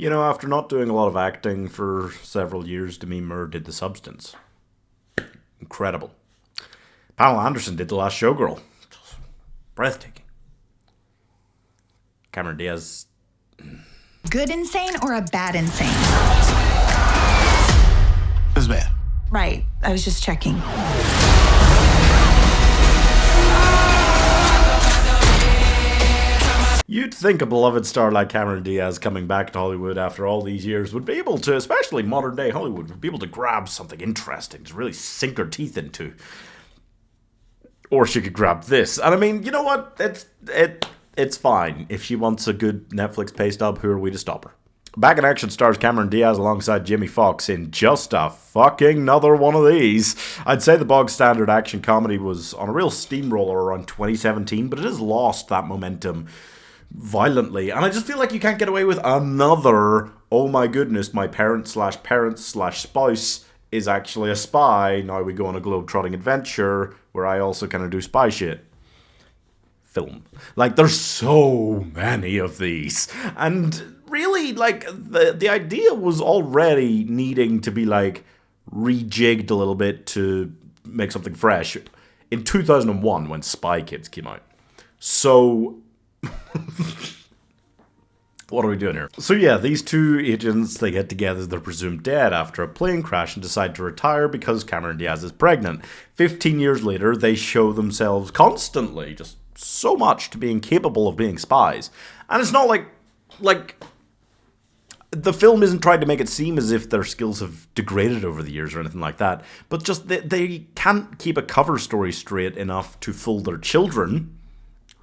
You know, after not doing a lot of acting for several years, Demi Moore did The Substance. Incredible. Pamela Anderson did The Last Showgirl. Breathtaking. Cameron Diaz. Good insane or a bad insane? It's bad. Right. I was just checking. You'd think a beloved star like Cameron Diaz coming back to Hollywood after all these years would be able to, especially modern day Hollywood, would be able to grab something interesting to really sink her teeth into. Or she could grab this. And I mean, you know what? It's fine. If she wants a good Netflix pay stub, who are we to stop her? Back in Action stars Cameron Diaz alongside Jamie-Foxx in just a fucking another one of these. I'd say the bog standard action comedy was on a real steamroller around 2017, but it has lost that momentum violently. And I just feel like you can't get away with another, oh my goodness, my parent/spouse is actually a spy. Now we go on a globe-trotting adventure where I also kind of do spy shit. Film. Like, there's so many of these. And really, like, the idea was already needing to be, like, rejigged a little bit to make something fresh in 2001 when Spy Kids came out. So, what are we doing here? So yeah, these two agents, they get together, they're presumed dead after a plane crash and decide to retire because Cameron Diaz is pregnant. 15 years later, they show themselves constantly, just so much to being capable of being spies. And it's not like the film isn't trying to make it seem as if their skills have degraded over the years or anything like that, but just they can't keep a cover story straight enough to fool their children,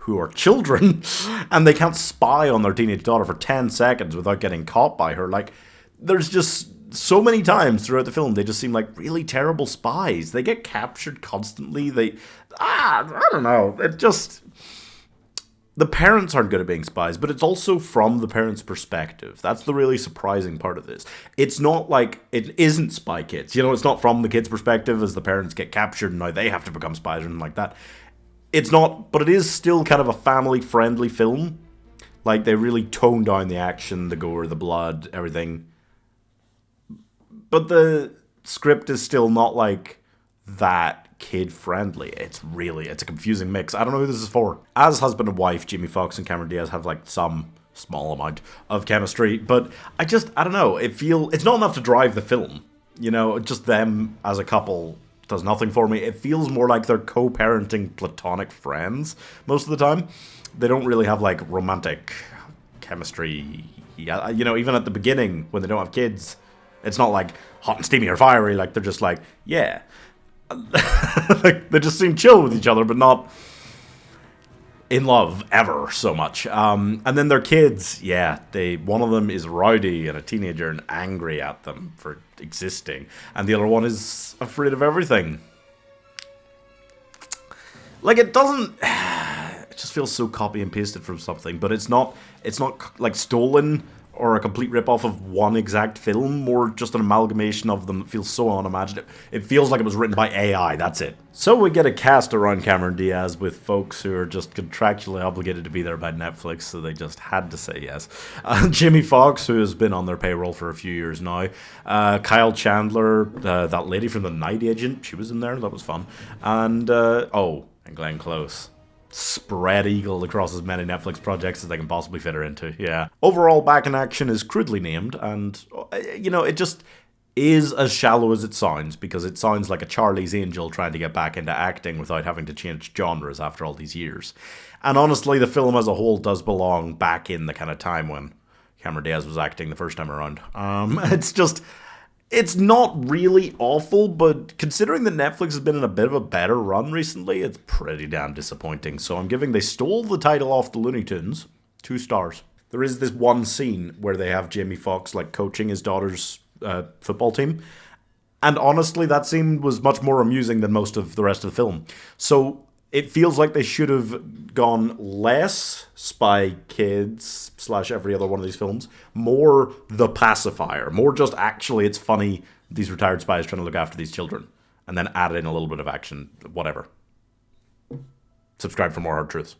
who are children, and they can't spy on their teenage daughter for 10 seconds without getting caught by her. Like, there's just so many times throughout the film they just seem like really terrible spies. They get captured constantly. I don't know. It just... The parents aren't good at being spies, but it's also from the parents' perspective. That's the really surprising part of this. It's not like, it isn't Spy Kids. You know, it's not from the kids' perspective as the parents get captured and now they have to become spies or anything like that. It's not, but it is still kind of a family-friendly film. Like, they really tone down the action, the gore, the blood, everything. But the script is still not, like, that kid-friendly. It's a confusing mix. I don't know who this is for. As husband and wife, Jamie-Foxx and Cameron Diaz have, like, some small amount of chemistry, but I don't know. It's not enough to drive the film. You know, just them as a couple does nothing for me. It feels more like they're co-parenting platonic friends most of the time. They don't really have, like, romantic chemistry. Yeah, you know, even at the beginning, when they don't have kids, it's not, like, hot and steamy or fiery. Like, they're just like, yeah. Like, they just seem chill with each other, but not in love ever so much. And then their kids, yeah, one of them is rowdy and a teenager and angry at them for existing, and the other one is afraid of everything. Like, it doesn't... It just feels so copy and pasted from something, but it's not like stolen or a complete rip-off of one exact film, more just an amalgamation of them that feels so unimaginative. It feels like it was written by AI, that's it. So we get a cast around Cameron Diaz with folks who are just contractually obligated to be there by Netflix, so they just had to say yes. Jamie-Foxx, who has been on their payroll for a few years now. Kyle Chandler, that lady from The Night Agent, she was in there, that was fun. And, and Glenn Close. Spread eagle across as many Netflix projects as they can possibly fit her into, yeah. Overall, Back in Action is crudely named, and, you know, it just is as shallow as it sounds, because it sounds like a Charlie's Angel trying to get back into acting without having to change genres after all these years. And honestly, the film as a whole does belong back in the kind of time when Cameron Diaz was acting the first time around. It's not really awful, but considering that Netflix has been in a bit of a better run recently, it's pretty damn disappointing. So I'm giving They Stole the Title off the Looney Tunes 2 stars. There is this one scene where they have Jamie-Foxx, like, coaching his daughter's football team. And honestly, that scene was much more amusing than most of the rest of the film. So it feels like they should have gone less Spy Kids / every other one of these films, more The Pacifier, more just actually it's funny, these retired spies trying to look after these children, and then add in a little bit of action, whatever. Subscribe for more hard truths.